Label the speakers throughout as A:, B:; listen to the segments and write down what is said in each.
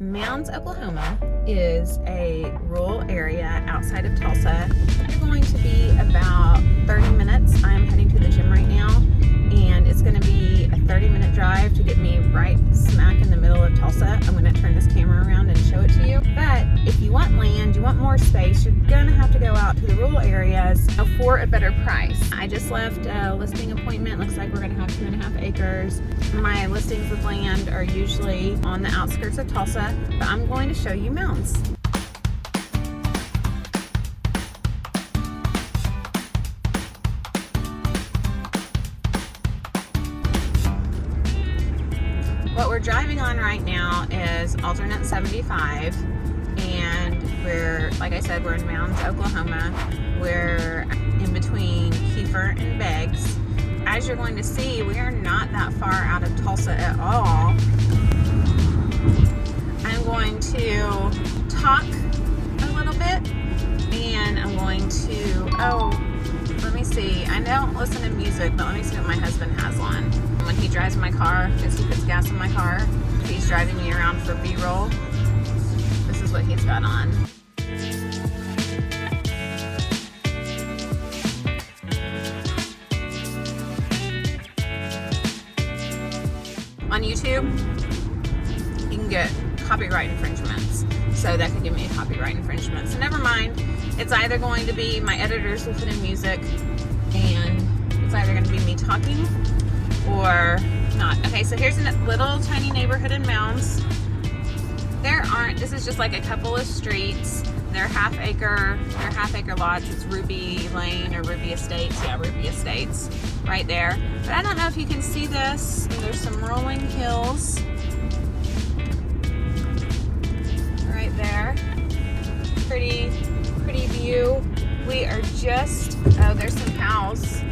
A: Mounds, Oklahoma is a rural area outside of Tulsa. You're going to be about 30 minutes. I'm heading to the gym right now, and it's going to be a 30-minute drive to get me right smack in the middle of Tulsa. I'm going to turn this camera around and show it to you. But if you want land, you want more space, you're going to have to go out to the rural areas for a better price. I just left a listing appointment. Looks like we're going to have 2.5 acres. My listings of land are usually on the outskirts of Tulsa, but I'm going to show you Mounds. What we're driving on right now is alternate 75, and like I said, we're in Mounds, Oklahoma. We're in between Keifer and Beggs. As you're going to see, we are not that far out of Tulsa at all. I'm going to talk a little bit, and I'm going to, let me see. I don't listen to music, but let me see what my husband has on. When he drives my car, because he puts gas in my car, he's driving me around for B-roll. This is what he's got on. On YouTube, you can get copyright infringements. So that could give me a copyright infringement. So never mind. It's either going to be my editors will put in music, and it's either going to be me talking or not. Okay, so here's a little tiny neighborhood in Mounds. This is just like a couple of streets. They're half acre lots. It's Ruby Lane or Ruby Estates. Yeah, Ruby Estates right there. But I don't know if you can see this. There's some rolling hills right there. Pretty view. We are just, there's some cows.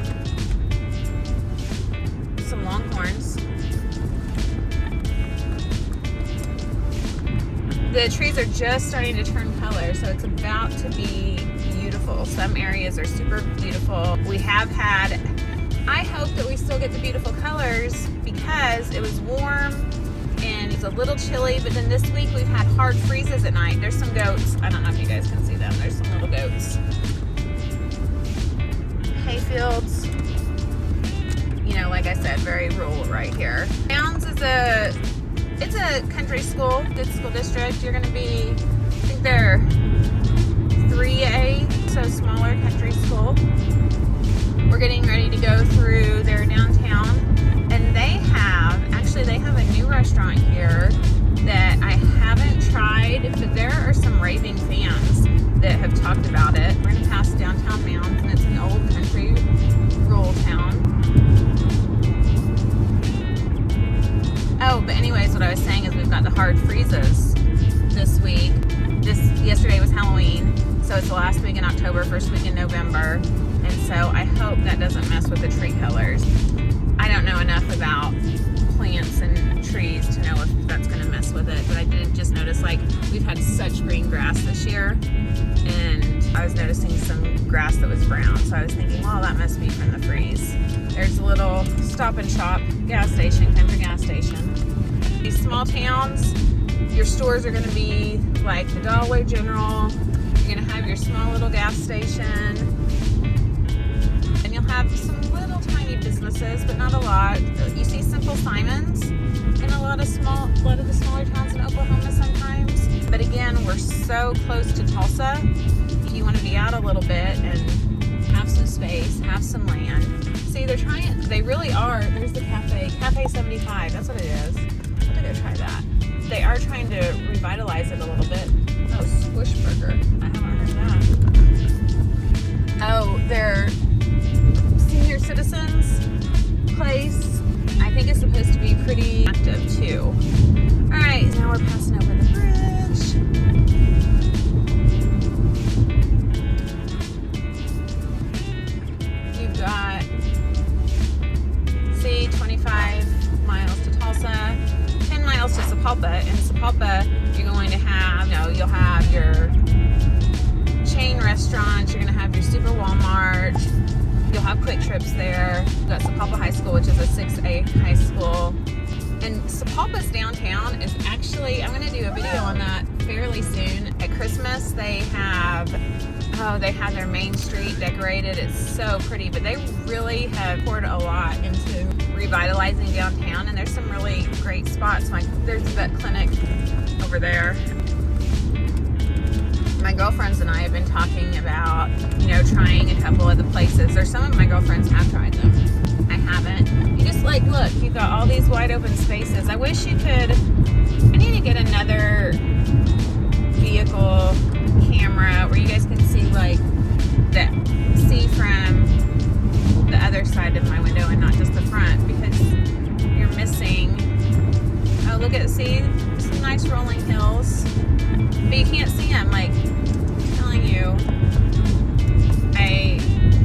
A: Some longhorns. The trees are just starting to turn color, so it's about to be beautiful. Some areas are super beautiful. We have had, I hope that we still get the beautiful colors because it was warm and it's a little chilly, but then this week we've had hard freezes at night. There's some goats. I don't know if you guys can see them. There's some little goats. Hay fields. You know, like I said, very rural right here. Mounds is it's a country school, good school district. You're going to be, I think they're 3A, so smaller country school. We're getting ready to go through their downtown, and they have a new restaurant here that I haven't tried, but there are some raving fans that have talked about it. We're going to pass downtown Mounds, and it's an old country rural town. Oh, but anyways, what I was saying is we've got the hard freezes this week. Yesterday was Halloween, so it's the last week in October, first week in November, and so I hope that doesn't mess with the tree colors. I don't know enough about plants and trees to know if that's going to mess with it, but I did just notice, like, we've had such green grass this year, and I was noticing some grass that was brown, so I was thinking, well, that must be from the freeze. There's a little Stop and Shop gas station, country gas station. These small towns, your stores are going to be like the Dollar General. You're going to have your small little gas station, and you'll have some little tiny businesses, but not a lot. You see Simple Simons in a lot of the smaller towns in Oklahoma sometimes. But again, we're so close to Tulsa. If you want to be out a little bit and have some space, have some land. See, they really are. There's the Cafe 75, that's what it is. I'm gonna go try that. They are trying to revitalize it a little bit. Oh, Squish Burger. I haven't heard that. Oh, their senior citizens place, I think it's supposed to be pretty active too. All right, now we're passing over the bridge. You've got 25 miles to Tulsa, 10 miles to Sapulpa. In Sapulpa, you'll have your chain restaurants, you're going to have your super Walmart, you'll have Quick Trips there. You've got Sapulpa High School, which is a 6A high school. And Sapulpa's downtown is actually, I'm going to do a video on that fairly soon. At Christmas, they have their main street decorated. It's so pretty, but they really have poured a lot into revitalizing downtown, and there's some really great spots. Like there's a vet clinic over there. My girlfriends and I have been talking about, trying a couple of the places, or some of my girlfriends have tried them. I haven't. You just look, you've got all these wide open spaces. I wish you could, I need to get another vehicle camera where you guys can see from the other side of my window and not just the front, because you're missing, see some nice rolling hills, but you can't see them. Like, I'm telling you, I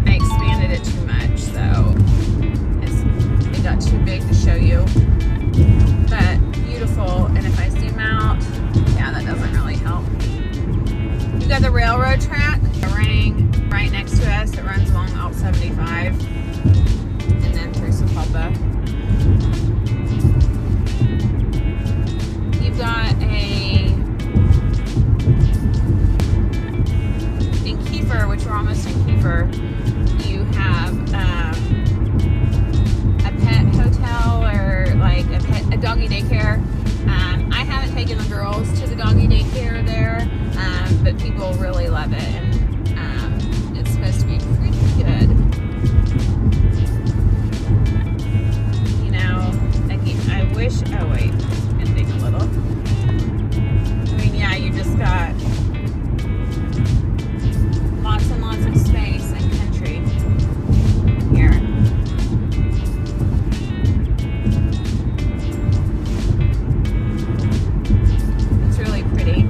A: expanded it too much, so it got too big to show you, but beautiful. And if I zoom out, yeah, that doesn't really help. You got the railroad track running right next to us. It runs along Alt 75 and then through Sapulpa. You've got in Keifer, which we're almost in Keifer, you have a pet hotel, or like a doggy daycare. I haven't taken the girls to the doggy daycare there, but people really love it, and it's supposed to be pretty good. I wish, oh wait, it's ending a little. I mean, yeah, you just got lots and lots of space and country here. It's really pretty.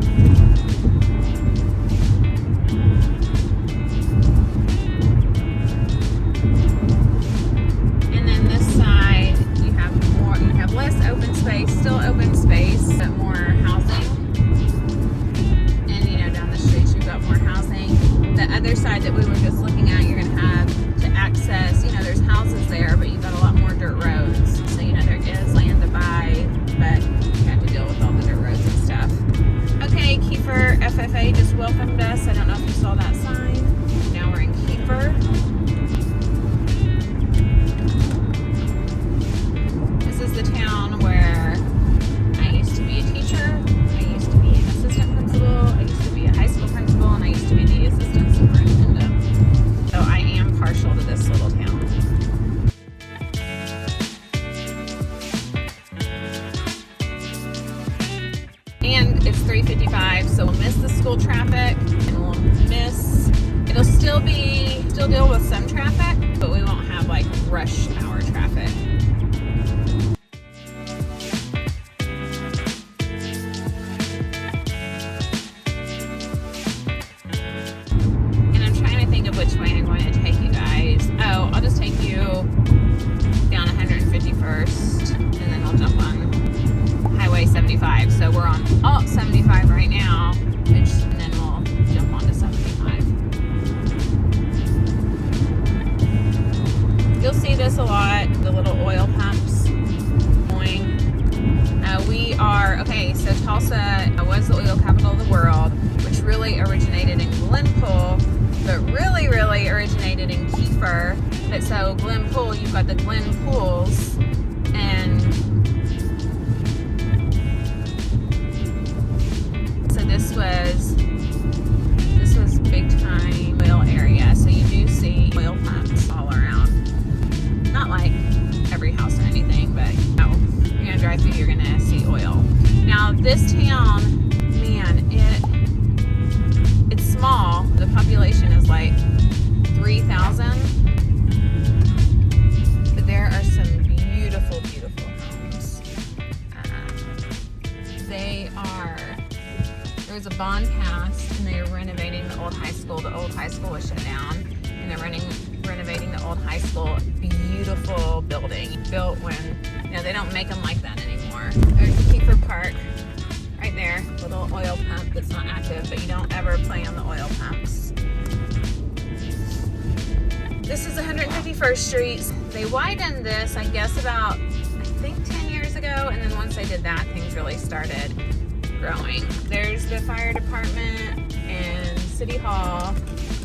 A: And then this side, you have less open space, still open space, but more housing. And down the streets you've got more housing. The other side that we were just looking at, you're going to have to access, there's houses there, but you've got a lot more dirt roads. So, there is land to buy, but you have to deal with all the dirt roads and stuff. Okay, Keifer FFA just welcomed us. I don't know if you saw that sign. Now we're in Keifer. This is the town where I used to be a teacher, I used to be an assistant principal, I used to be a high school principal, and I used to be the assistant superintendent. So I am partial to this little town. And it's 3:55, so we'll miss the school traffic, and it'll still deal with some traffic, but we won't have like rush hour traffic. Which way I'm going to take you guys. Oh, I'll just take you down 151st, and then I'll jump on Highway 75. So we're on Alt 75 right now, and then we'll jump onto 75. You'll see this a lot, the little oil pumps going. So Tulsa was the oil capital of the world, which really originated in Glenpool, but really originated in Keifer. But so Glenpool, you've got the Glenpools, and so this was big time oil area. So you do see oil pumps all around. Not like every house or anything, but you're gonna drive through, you're gonna see oil. Now this town, man, it's small. The population is like 3,000, but there are some beautiful homes. There's a bond passed, and they are renovating the old high school. The old high school was shut down, and they're renovating the old high school. Beautiful building, built when, they don't make them like that anymore. There's Keifer Park right there, little oil pump that's not active, but you don't ever play on the oil pumps. This is 151st Street. They widened this, I guess, about, 10 years ago. ago, and then once I did that, things really started growing. There's the fire department and city hall,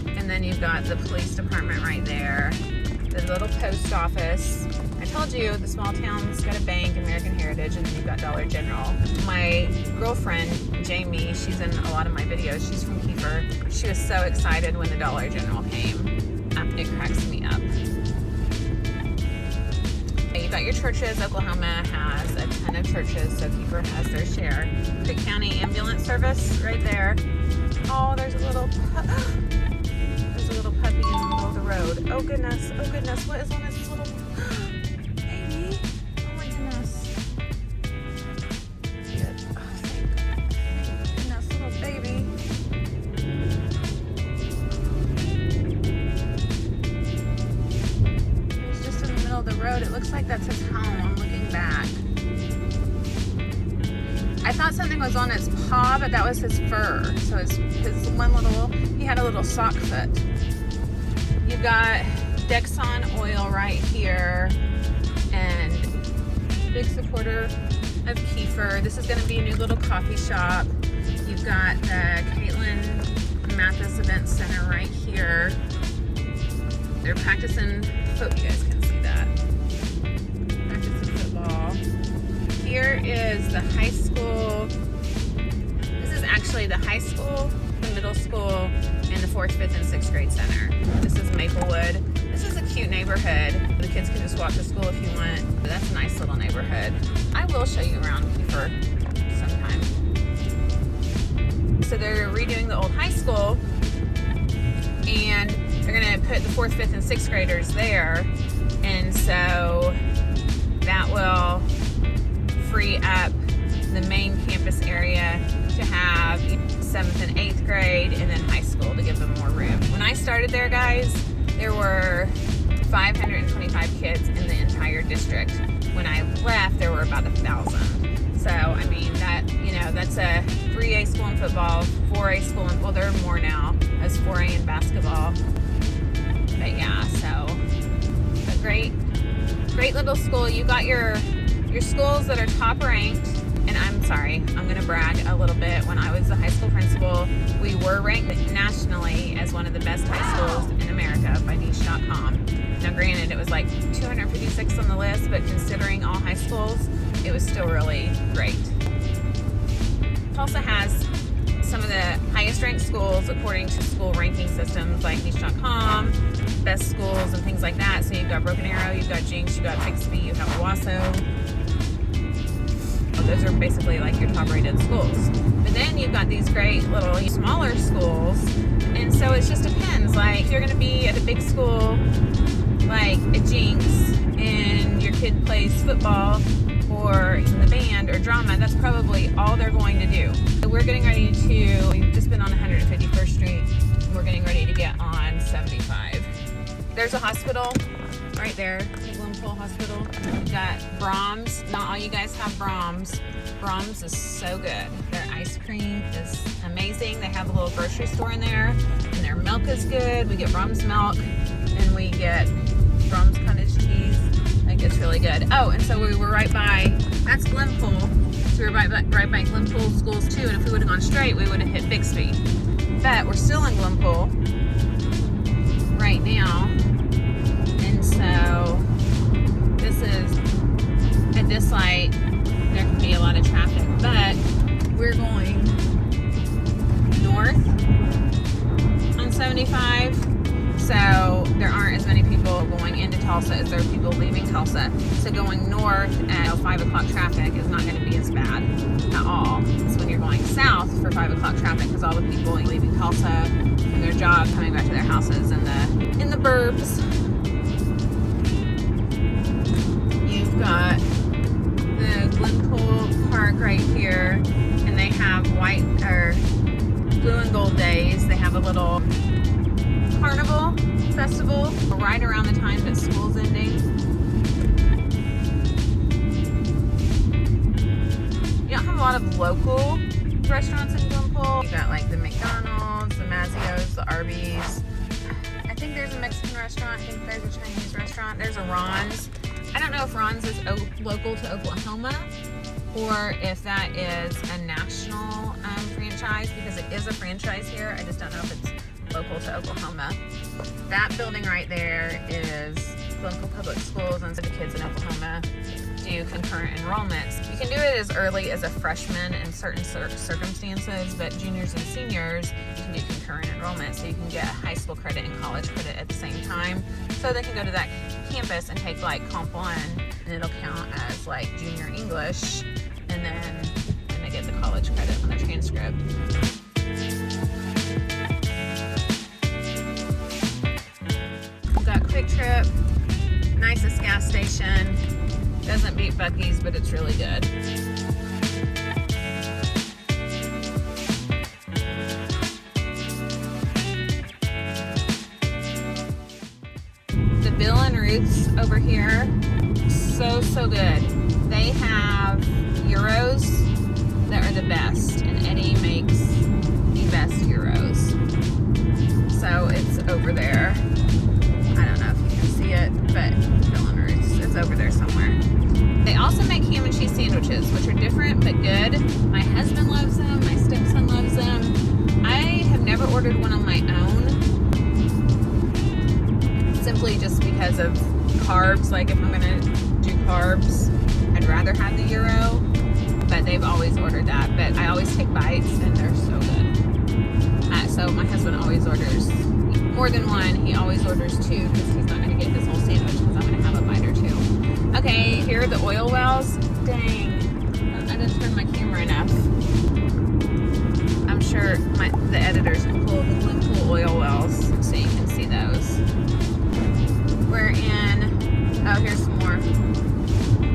A: and then you've got the police department right there, the little post office. I told you the small town's got a bank, American Heritage, and then you've got Dollar General. My girlfriend, Jamie, she's in a lot of my videos. She's from Keifer. She was so excited when the Dollar General came. It cracks me up. You've got your churches. Oklahoma has a ton of churches, so Keifer has their share. Creek County Ambulance Service right there. Oh, there's a little puppy in the middle of the road. Oh goodness, what is on this little baby? Oh my goodness. Good. Oh, thank goodness, little baby. He's just in the middle of the road. It looks like that's his home. I'm looking back. I thought something was on its paw, but that was his fur. So his one little, he had a little sock foot. You've got Dexon Oil right here, and big supporter of Keifer. This is going to be a new little coffee shop. You've got the Mamadous Event Center right here. They're practicing football. You guys can see that. Practicing football. Here is the high school. This is actually the high school, the middle school, and the 4th, 5th, and 6th grade center. This is Maplewood. This is a cute neighborhood. The kids can just walk to school if you want. That's a nice little neighborhood. I will show you around Keifer sometime. So they're redoing the old high school, and they're gonna put the 4th, 5th, and 6th graders there. And so that will free up the main campus area to have 7th and 8th grade and then high school to give them more room. When I started there, guys, there were 525 kids in the entire district. When I left, there were about 1,000. So, I mean, that, you know, that's a 3A school in football, 4A school in, well, there are more now, as 4A in basketball. But yeah, so a great little school. You got your schools that are top ranked. And I'm sorry, I'm going to brag a little bit. When I was the high school principal, we were ranked nationally as one of the best high schools in America by niche.com. Now granted, it was like 256 on the list, but considering all high schools, it was still really great. Tulsa has some of the highest ranked schools according to school ranking systems like niche.com, best schools and things like that. So you've got Broken Arrow, you've got Jenks, you've got Bixby, you have Owasso. Those are basically like your top rated schools. But then you've got these great little smaller schools, and so it just depends. Like if you're going to be at a big school like at Jenks and your kid plays football or in the band or drama, that's probably all they're going to do. So we're getting ready to, we've just been on 151st Street, and we're getting ready to get on 75. There's a hospital right there, the Glenpool Hospital. We've got Brahms. Not all you guys have Brahms. Brahms is so good. Their ice cream is amazing. They have a little grocery store in there, and their milk is good. We get Brahms milk, and we get Brahms cottage cheese. Like, it's really good. Oh, and so we were right by, that's Glenpool. So we were right by Glenpool schools too, and if we would have gone straight, we would have hit Bixby. But we're still in Glenpool right now. So this is, at this light, there can be a lot of traffic, but we're going north on 75, so there aren't as many people going into Tulsa as there are people leaving Tulsa. So going north at 5 o'clock traffic is not going to be as bad at all. It's when you're going south for 5 o'clock traffic, because all the people leaving Tulsa from their job, coming back to their houses in the burbs. You've got the Glenpool Park right here, and they have blue and gold days. They have a little carnival festival right around the time that school's ending. You don't have a lot of local restaurants in Glenpool. You got like the McDonald's, the Mamadous, the Arby's. I think there's a Mexican restaurant. I think there's a Chinese restaurant. There's a Ron's. I don't know if Ron's is local to Oklahoma or if that is a national franchise, because it is a franchise here. I just don't know if it's local to Oklahoma. That building right there is Glenpool Public Schools, and so the kids in Oklahoma do concurrent enrollments. You can do it as early as a freshman in certain circumstances, but juniors and seniors, you can do concurrent enrollment, so you can get high school credit and college credit at the same time. So they can go to that campus and take like Comp 1, and it'll count as like junior English, and then they get the college credit on their transcript. We've got Quick Trip, nicest gas station. Doesn't beat Buc-ee's, but it's really good. The Bill and Ruth's over here, so good. They have gyros that are the best, and Eddie makes the best gyros. So it's over there. I don't know if you can see it, but Bill and Ruth's, it's over there somewhere. They also make ham and cheese sandwiches, which are different but good. My husband loves them. My stepson loves them. I have never ordered one on my own, simply just because of carbs. Like if I'm gonna do carbs, I'd rather have the gyro, but they've always ordered that. But I always take bites, and they're so good. So my husband always orders more than one. He always orders two, because he's not gonna get his whole sandwich, because I'm gonna have a bite or two. Okay, here are the oil wells. Dang, I didn't turn my camera enough. I'm sure the editors can pull the Glenpool oil wells so you can see those. We're in, oh, here's some more.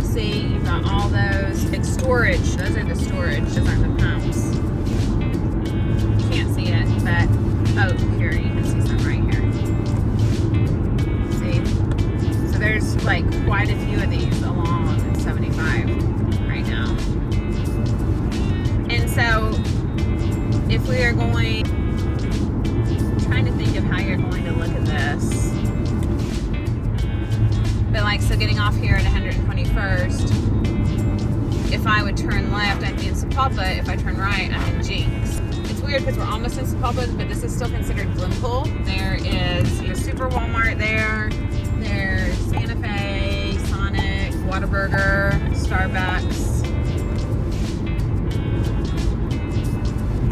A: See, you've got all those. Big storage. Those are the storage. Those aren't the pumps. You can't see it, but, oh, here, you can see some right here. See? So there's like quite a few of these along 75 right now. And so, if we are going, I'm trying to think of how you're going to look at this. But like, so getting off here at 121st, if I would turn left, I'd be in Sapulpa. If I turn right, I'm in Jenks. It's weird because we're almost in Sapulpa, but this is still considered Glenpool. There is a Super Walmart there. There's Santa Fe, Sonic, Whataburger, Starbucks.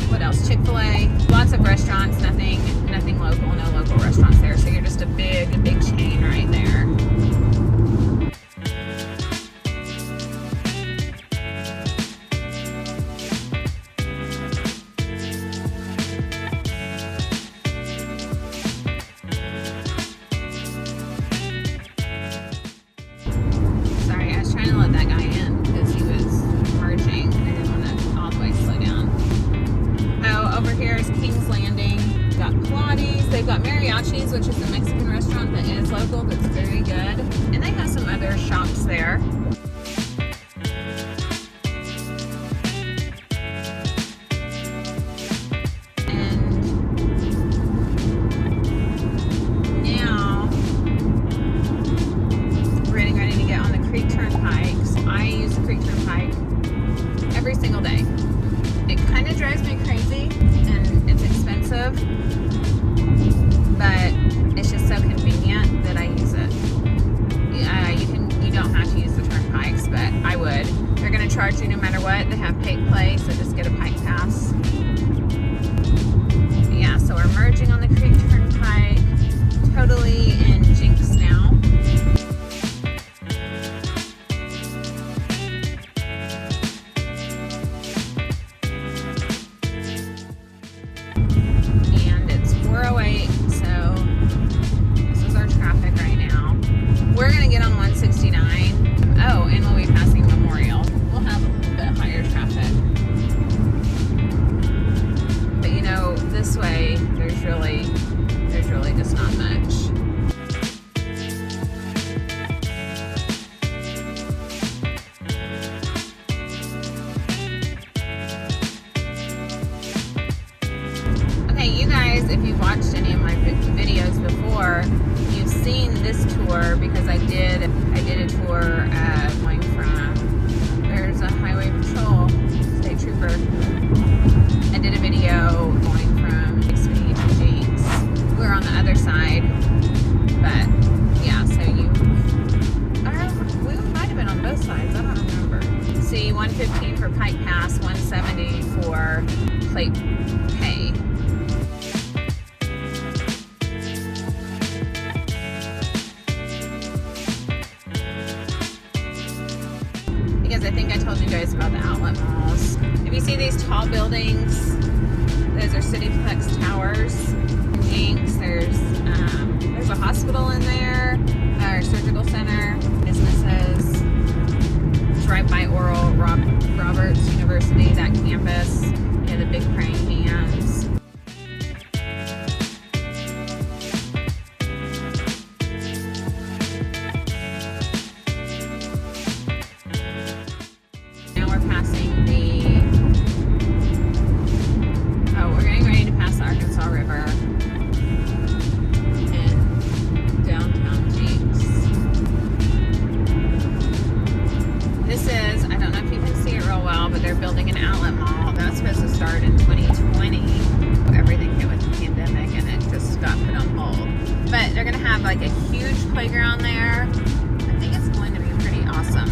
A: What else? Chick-fil-A. Lots of restaurants. Nothing local. No local restaurants there. So you're just a big chain right there. They've got Mariachis, which is a Mexican restaurant that is local, that's very good. And they have some other shops there. And now we're getting ready to get on the Creek Turnpike. So I use the Creek Turnpike every single day. It kind of drives me crazy, and it's expensive. But it's just so convenient that I use it. You don't have to use the turnpike. Hey, you guys, if you've watched any of my videos before, you've seen this tour because I did a tour going from, there's a highway patrol state trooper. I did a video going from Xfinity to Jenks. We're on the other side, but yeah, so we might have been on both sides, I don't remember. See, 115 for Pike Pass, 170 for Plate Pay. Because I think I told you guys about the outlet malls. If you see these tall buildings, those are Cityplex towers. In Jenks, there's a hospital in there, our surgical center, businesses. It's right by Oral Roberts University, that campus. You know, the big praying hands. Now we're passing we're getting ready to pass the Arkansas River in downtown Jenks. This is, I don't know if you can see it real well, but they're building an outlet mall. That's supposed to start in 2020. Everything hit with the pandemic and it just got put on hold. But they're going to have like a huge playground there. I think it's going to be pretty awesome.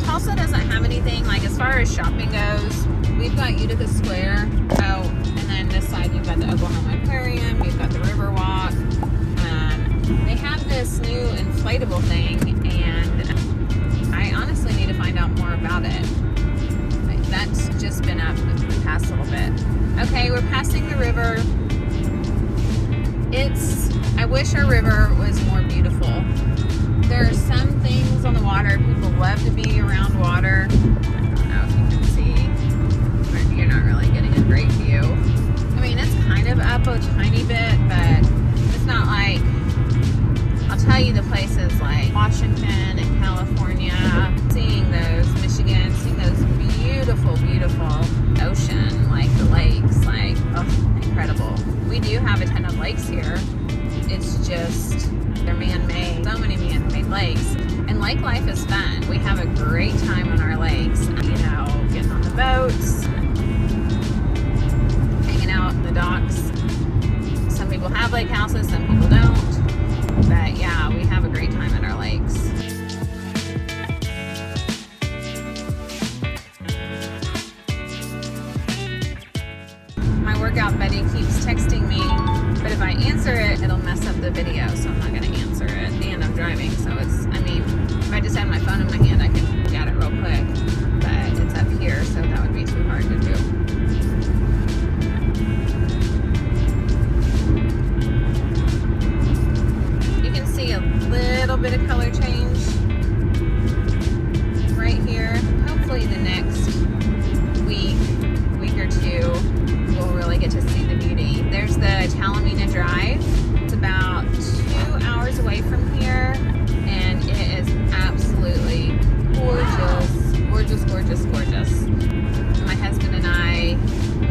A: Tulsa doesn't have anything, like as far as shopping goes, we've got Utica Square. And then this side you've got the Oklahoma Aquarium, you've got the Riverwalk. They have this new inflatable thing, and I honestly need to find out more about it. That's just been up the past little bit. Okay, we're passing the river. I wish our river was more beautiful. There are some things on the water. People love to be around water. I don't know if you can see. You're not really getting a great view. I mean, it's kind of up a tiny bit, but it's not like, I'll tell you the places like Washington and California, seeing those, Michigan, seeing those beautiful, beautiful ocean, like the lakes, like, oh, incredible. We do have a ton of lakes here. It's just, they're man-made. So many man-made lakes. And lake life is fun. We have a great time on our lakes. You know, getting on the boats, hanging out in the docks. Some people have lake houses, some people don't. But yeah, we have a great time at our lakes. My workout buddy keeps texting me, but if I answer it, it'll mess up the video, so I'm not going to answer it. And I'm driving, so if I just had my phone in my hand, I can look at it real quick. But it's up here, so that would be too hard to do. You can see a little bit of color change right here. Hopefully the next week or two, we'll really get to see the beauty. There's the Talamina Drive. It's about 2 hours away from here, and it is absolutely gorgeous. Gorgeous, gorgeous, gorgeous. My husband and I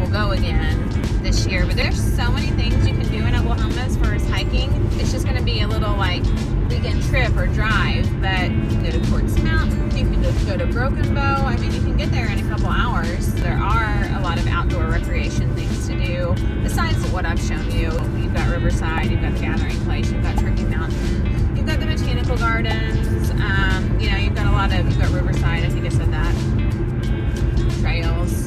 A: will go again this year, but there's so many things you can do in Oklahoma as far as hiking. It's just going to be a little like weekend trip or drive, but you can go to Quartz Mountain, you can just go to Broken Bow. I mean, you can get there in a couple hours. There are a lot of outdoor recreation things to do besides what I've shown you. You've got Riverside, you've got the Gathering Place, you've got Turkey Mountain, you've got the Botanical Gardens, you've got Riverside, I think I said that, trails.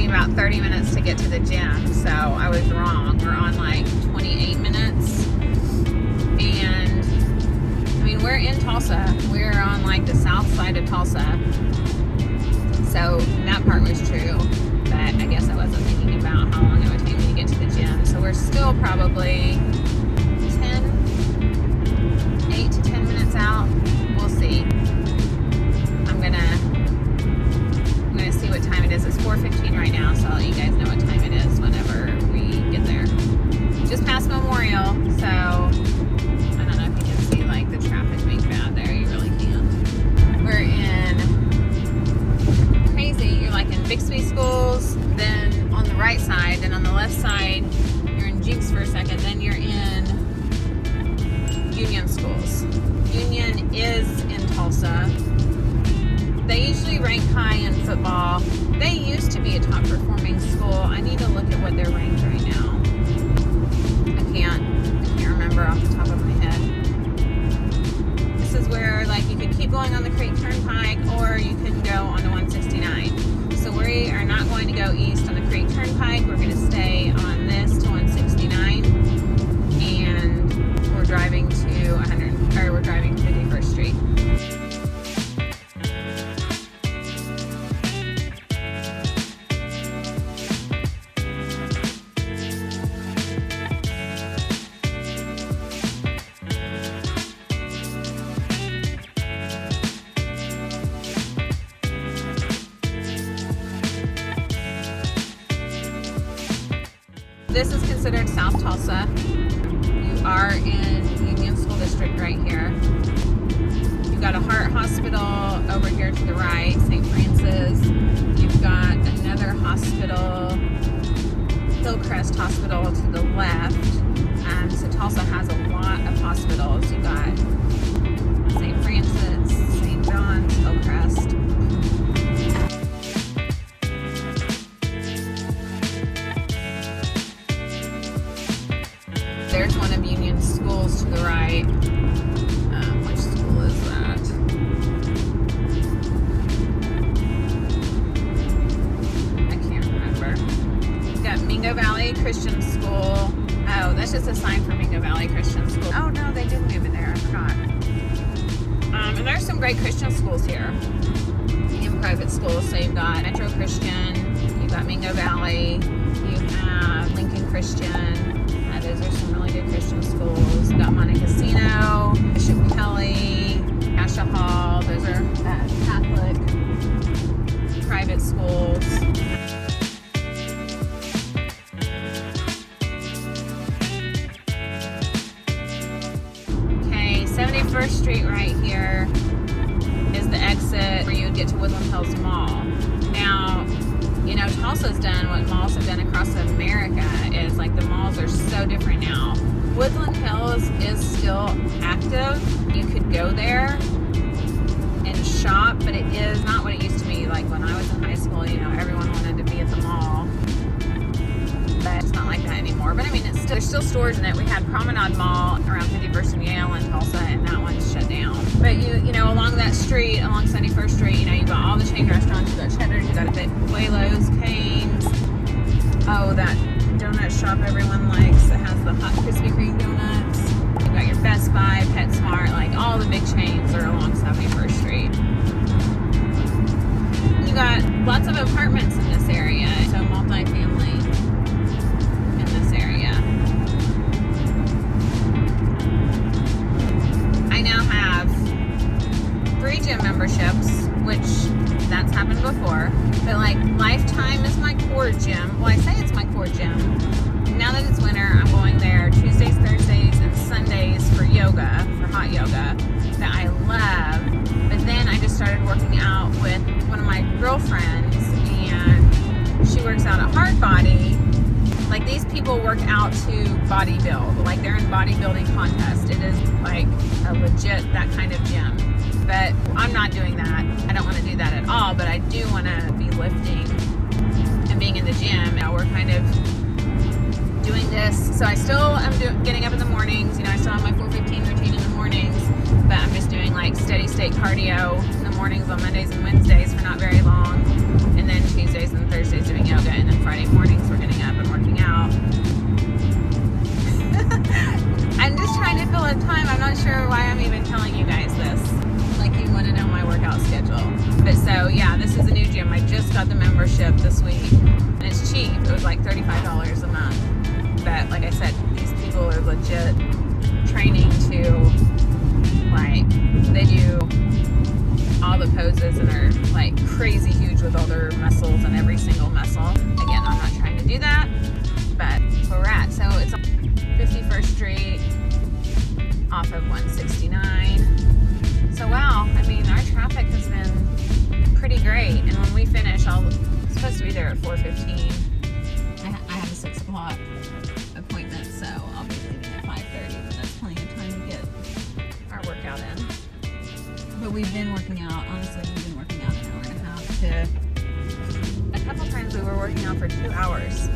A: About 30 minutes to get to the gym, so I was wrong. We're on like 28 minutes, and I mean, we're in Tulsa. We're on like the south side of Tulsa, so that part was true, but I guess I wasn't thinking about how long it would take me to get to the gym. So we're still probably 8 to 10 minutes out. We'll see. I'm gonna see what time it is. It's 4 4:15 right now, so I'll let you guys know what time it is whenever we get there. Just past Memorial, so I don't know if you can see like the traffic being bad there. You really can't. We're in crazy. You're like in Bixby schools, then on the right side, then on the left side, you're in Jenks for a second, then you're in Union schools. Union is in Tulsa. They usually rank high in football. They used to be a top performing school. I need to look at what they're ranked right now. I can't remember off the top of my head. This is where like you could keep going on the Creek Turnpike or you can go on the 169. So we are not going to go east on the Creek Turnpike. We're going to stay on this to 169, and we're driving to 51st Street. This is considered South Tulsa. You are in Union School District right here. You've got a heart hospital over here to the right, St. Francis. You've got another hospital, Hillcrest Hospital, to the left. So Tulsa has a lot of hospitals. You've got St. Francis, St. John's, Hillcrest. There's one of Union's schools to the right. Which school is that? I can't remember. We've got Mingo Valley Christian School. Oh, that's just a sign for Mingo Valley Christian School. Oh no, they did move it there. I forgot. And there's some great Christian schools here. And private schools. So you've got Metro Christian, you've got Mingo Valley, you have Lincoln Christian. Those are some really good Christian schools. We've got Monte Cassino, Bishop Kelly, Asha Hall. Those are Catholic private schools. Okay, 71st Street right here is the exit where you would get to Woodland Hills Mall. Now, you know, Tulsa's done what malls have done across America is like the malls are so different now. Woodland Hills is still active. You could go there and shop, but it is not what it used to be. Like when I was in high school, you know, everyone wanted to be at the mall. But it's not like that anymore. But I mean, there's still stores in it. We had Promenade Mall around 51st and Yale in Tulsa, and that one's shut down. But you know, along that street, along 71st Street, you know, you've got all the chain restaurants. You've got Cheddar's, you've got Quaylo's, Cane's. Oh, that donut shop everyone likes that has the hot Krispy Kreme donuts. You've got your Best Buy, PetSmart, like all the big chains are along 71st Street. You got lots of apartments in this area, so multifamily in this area. I now have 3 gym memberships, which that's happened before, but like Lifetime is my core gym. Well, I say it's my core gym. Now that it's winter, I'm going there Tuesdays, Thursdays, and Sundays for yoga, for hot yoga, that I love. But then I just started working out with one of my girlfriends, and she works out at Hard Body. Like these people work out to bodybuild, like they're in bodybuilding contest. It is like a legit that kind of gym. But I'm not doing that. I don't want to do that at all, but I do want to be lifting and being in the gym. Now we're kind of doing this. So I still am getting up in the mornings. You know, I still have my 4:15 routine in the mornings, but I'm just doing like steady state cardio in the mornings on Mondays and Wednesdays for not very long. And then Tuesdays and Thursdays doing yoga. And then Friday mornings we're getting up and working out. I'm just trying to fill in time. I'm not sure why I'm even telling you guys this. Like you want to know my workout schedule. But so yeah, this is a new gym. I just got the membership this week. And it's cheap. It was like $35 a month. But like I said, these people are legit training to, like, they do all the the poses and are like crazy huge with all their muscles and every single muscle. Again, I'm not trying to do that, but where we're at. So it's on 51st Street off of 169. So wow, I mean, our traffic has been pretty great. And when we finish, I'm supposed to be there at 4:15. I have a 6 o'clock appointment, so I'll be leaving at 5:30, but that's plenty of time to get our workout in. But we've been working out, honestly, we've been working out an hour and a half to, a couple times we were working out for 2 hours.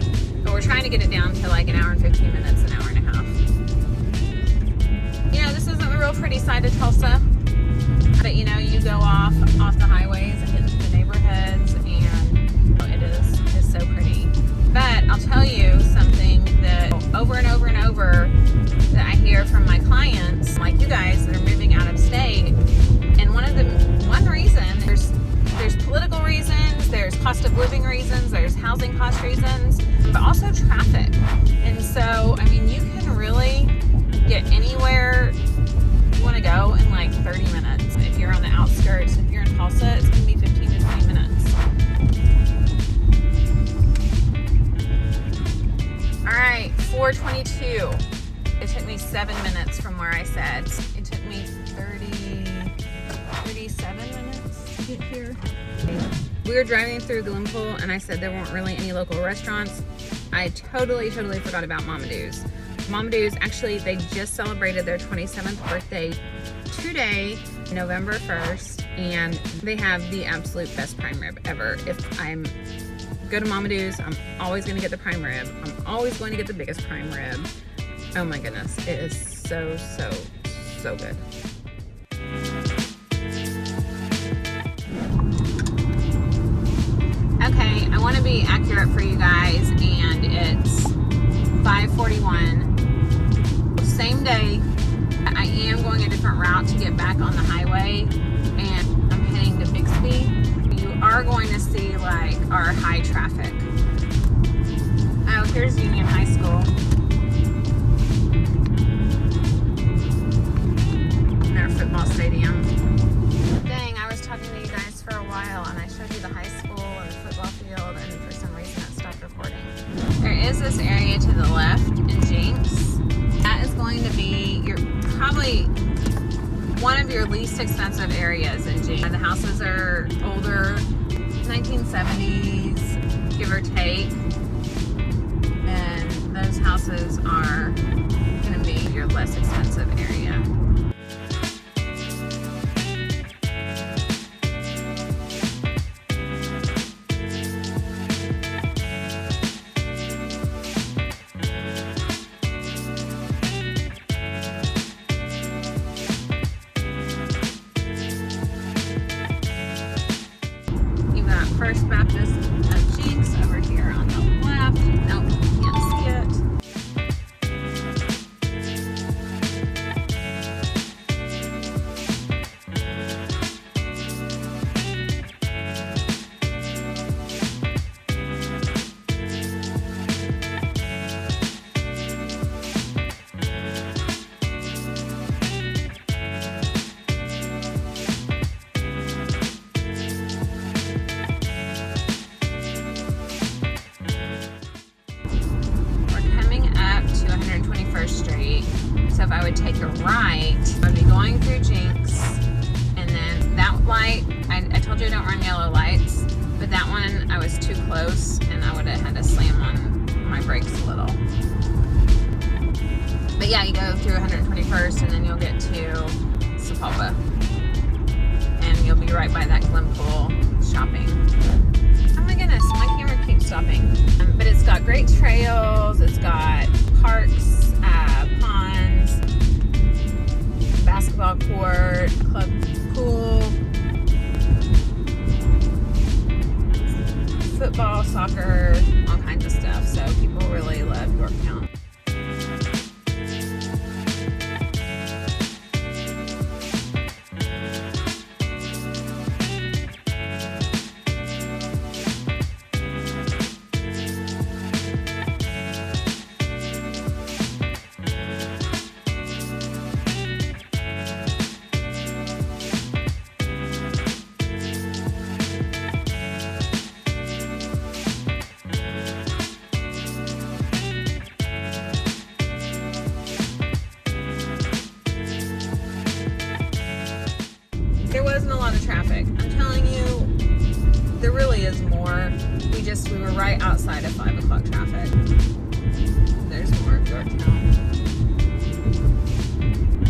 A: But we're trying to get it down to like an hour and 15 minutes, an hour and a half. You know, this isn't a real pretty side of Tulsa, but you know, you go off the highways and get into the neighborhoods, and it's so pretty. But I'll tell you something that over and over and over that I hear from my clients, like you guys that are moving out of state, and one reason, there's political reasons, there's cost of living reasons, there's housing cost reasons, but also traffic. And so, I mean, you can really get anywhere you want to go in like 30 minutes. If you're on the outskirts, if you're in Tulsa, it's going to be 15 to 20 minutes. All right, 4:22. It took me 7 minutes from where I said. It took me 37 minutes to get here. We were driving through Glenpool, and I said there weren't really any local restaurants. I totally forgot about Mamadous. Mamadous, actually, they just celebrated their 27th birthday today, November 1st, and they have the absolute best prime rib ever. If I'm go to Mamadous, I'm always going to get the prime rib. I'm always going to get the biggest prime rib. Oh my goodness, it is so good. Okay, I want to be accurate for you guys, and it's 5:41. Same day. I am going a different route to get back on the highway, and I'm heading to Bixby. You are going to see like our high traffic. Oh, here's Union High School. Their football stadium. Dang, I was talking to you guys for a while, and I showed you the high school and the football field, and for some reason it stopped recording. There is this area to the left in Jenks. That is going to be probably one of your least expensive areas in Jenks. The houses are older, 1970s, give or take, and those houses are going to be your less expensive area. First Baptist of Jenks over here on the left. Nope, can't see it. Street. So if I would take a right, I would be going through Jenks, and then that light, I told you I don't run yellow lights, but that one I was too close, and I would have had to slam on my brakes a little. But yeah, you go through 121st, and then you'll get to Sapulpa, and you'll be right by that Glenpool shopping. Oh my goodness, my camera keeps stopping. But it's got great trails, it's got parks, ponds, basketball court, club pool, football, soccer, all kinds of stuff. So people really love Yorktown. more. We were right outside of 5 o'clock traffic. There's more of Yorktown.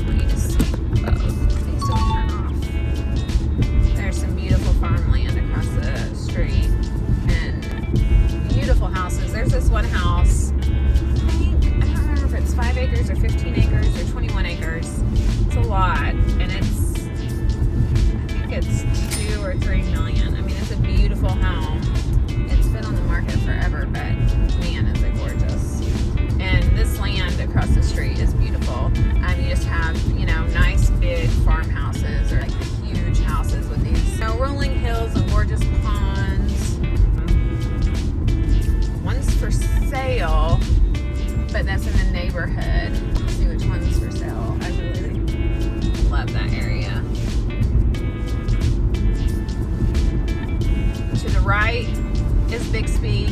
A: You just see both. These don't turn off. There's some beautiful farmland across the street and beautiful houses. There's this one house, I don't remember if it's 5 acres or 15 acres or 21 acres. It's a lot, and I think it's 2 or 3 million. I mean, it's a beautiful home. It's been on the market forever, but man, is it gorgeous. And this land across the street is beautiful. You just have, nice big farmhouses or like the huge houses with these rolling hills and gorgeous ponds. One's for sale, but that's in the neighborhood. Let's see which one's for sale. I really love that area. To the right is Bixby.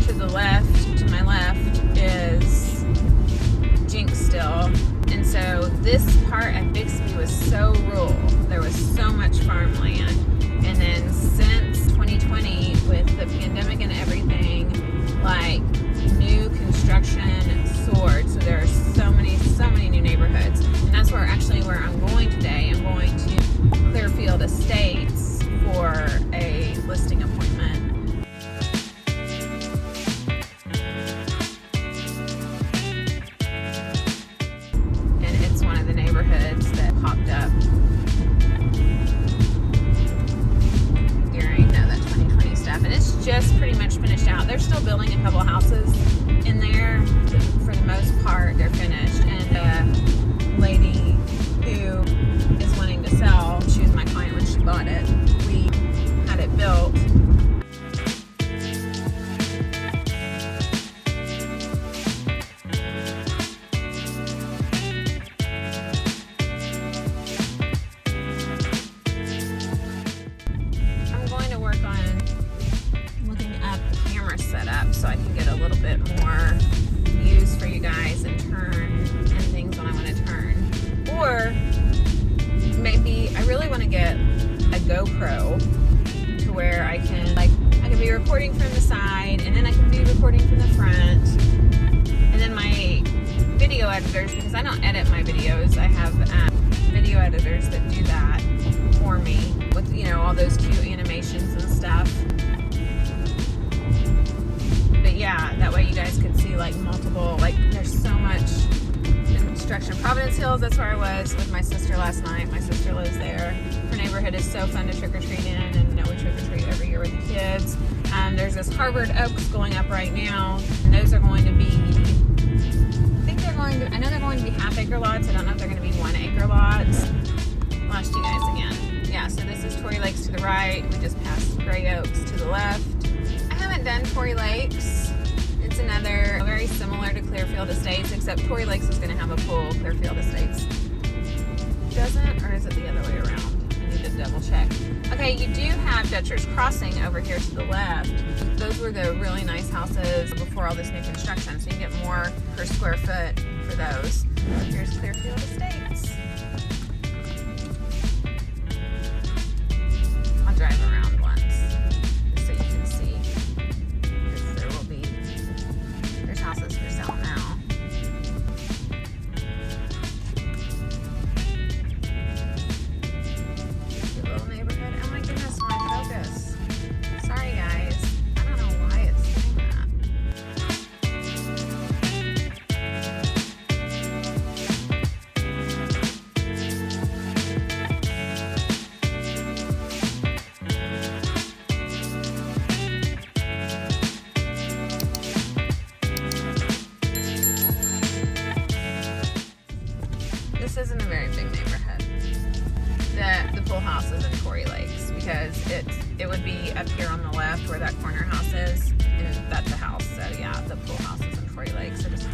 A: To the left, to my left, is Jenks still. And so this part at Bixby was so rural. There was so much farmland. And then since 2020, with the pandemic and everything, like new construction soared. So there are so many new neighborhoods. And that's where I'm going today. I'm going to Clearfield Estates for a listing appointment. And it's one of the neighborhoods that popped up during the 2020 stuff. And it's just pretty much finished out. They're still building a couple houses in there. For the most part, they're finished. And the lady who is wanting to sell, she was my client when she bought it. We had it built. I'm going to work on looking up camera setup so I can get a little bit more views for you guys and things when I want to turn. Or maybe I really want to get a GoPro to where I can be recording from the side, and then I can be recording from the front. And then my video editors, because I don't edit my videos, I have video editors that do that for me with all those cute animations and stuff. But yeah, that way you guys could see multiple, there's so much construction. Providence Hills, that's where I was with my sister last night. My sister lives there. Her neighborhood is so fun to trick-or-treat in, and we trick-or-treat every year with the kids. There's this Harvard Oaks going up right now, and those are going to be, I know they're going to be half-acre lots. I don't know if they're going to be 1-acre lots. Lost you guys again. Yeah, so this is Tory Lakes to the right. We just passed Gray Oaks to the left. I haven't done Tory Lakes. It's another very similar to Clearfield Estates, except Tory Lakes is going to have a pool. Clearfield Estates doesn't, or is it the other way around? I need to double check. Okay, you do have Dutcher's Crossing over here to the left. Those were the really nice houses before all this new construction, so you can get more per square foot for those. Here's Clearfield Estates. I'll drive around once just so you can see. There's houses for sale now. Cute little neighborhood. Oh my goodness, my focus. Sorry guys. I don't know why it's doing that. This isn't a very big neighborhood. The pool house is in Tory Lakes because it would be up here on the left where that corner house is, and that's a house. So yeah, the pool house is in Tory Lakes. So just